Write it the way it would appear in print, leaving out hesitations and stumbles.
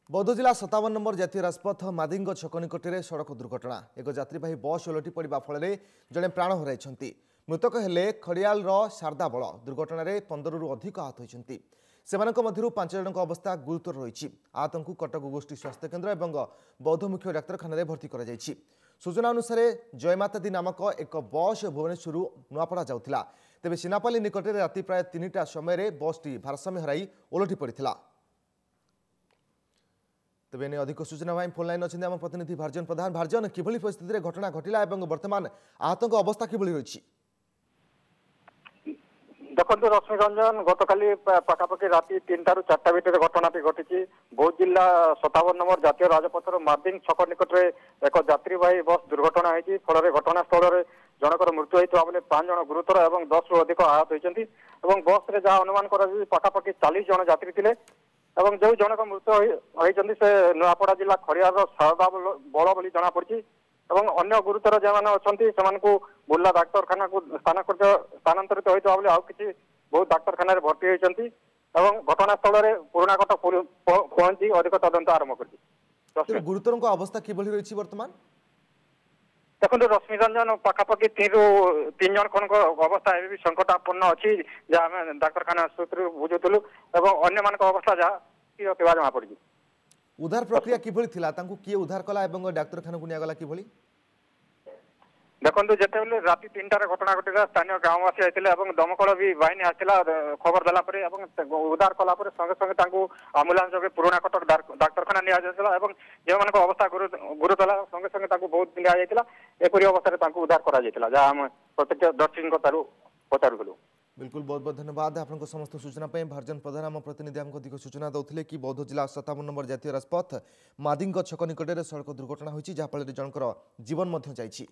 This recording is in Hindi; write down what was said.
बौद्ध जिला 57 नंबर जातीय राजपथ मादिंग छक निकटने सड़क दुर्घटना एक यात्री बस ओलटि पड़ा फल जड़े प्राण हराई मृतक हेले खड़ियाल शारदा बल दुर्घटन 15 रु अधिक आहत होती से 5 जन अवस्था गुरुतर रही आहत को कटक गोष्ठी स्वास्थ्य केन्द्र और बौद्ध मुख्य डाक्तखाना भर्ती कर सूचना अनुसार जयमातादी नामक एक बस भुवनेश्वर नुआपड़ा जाऊला तेज सिनापाली निकटने राति प्राय 3टा समय बसटी भारसाम्य हराई ओलटि पड़ा तेज एने अधिक सूचना फोन लाइन अच्छे आम प्रतिनिधि भारजन प्रधान भारजन किभली परिस्थिति घटना घटला वर्तमान आहत अवस्था किभली रही देखो रश्मि रंजन गतकाली पाखापाखि राति 3टा ରୁ 4टा भितर घटनाटी घटी बौद्ध जिला 57 नंबर जातीय राजपथर मार्दिंग छक निकटने एक यात्रीवाही बस दुर्घटना होती फल घटनास्थल में जनकर मृत्यु होता बेले 5 जन गुरुतर और 10 रु अधिक आहत होती बस रे जहाँ अनुमान कर पाखापाखि 40 जन यात्री थे और जो जनक मृत्यु होती से नुआपड़ा जिला खड़ियार शारदा बल बोली जना पड़ी और अन्य गुरुतर जो मैंने अच्छा से बुर्ला डाक्तखाना को स्थानांतरित होता बेले आउ कि बहुत डाक्तखाना भर्ती होती घटनास्थल में पुराणाकट पहुंची अधिक तदंत आरंभ कर गुरुतर अवस्था किभली रही वर्तमान देखो रश्मि रंजन पाखापाखि 3 जन खन अवस्था भी संकटापन्न अच्छी जहाँ आम डाक्तखाना सूत्र बुझुलु और अन्य मान अवस्था जहाँ जना पड़ी उद्धार प्रक्रिया किभली थिला तांको किए उद्धार कला एवं डाक्तखाना को निया गला किभली देखो जिते बेले राति 3टार घटना घटला स्थानीय गाँववासी आते और दमकल भी बाहिनी आसला खबर देला उद्धार कला संगे संगे आम्बुलांस जो पुराणा कटक डाक्तखाना निया जो मान अवस्था गुरुतर संगे संगे बहुत दिया एपरी अवस्था उद्धार कर आम प्रत्यक्षदर्शी पचारूलु बिल्कुल बहुत बहुत धन्यवाद आपको समस्त सूचना भारजन प्रधान आम प्रतिनिधि आमको अधिक सूचना दौले कि बौद्ध जिला 57 नंबर जातीय राजपथ मादिंग छक निकटने सड़क दुर्घटना होती जहाँफल जनकर जीवन जाइछि।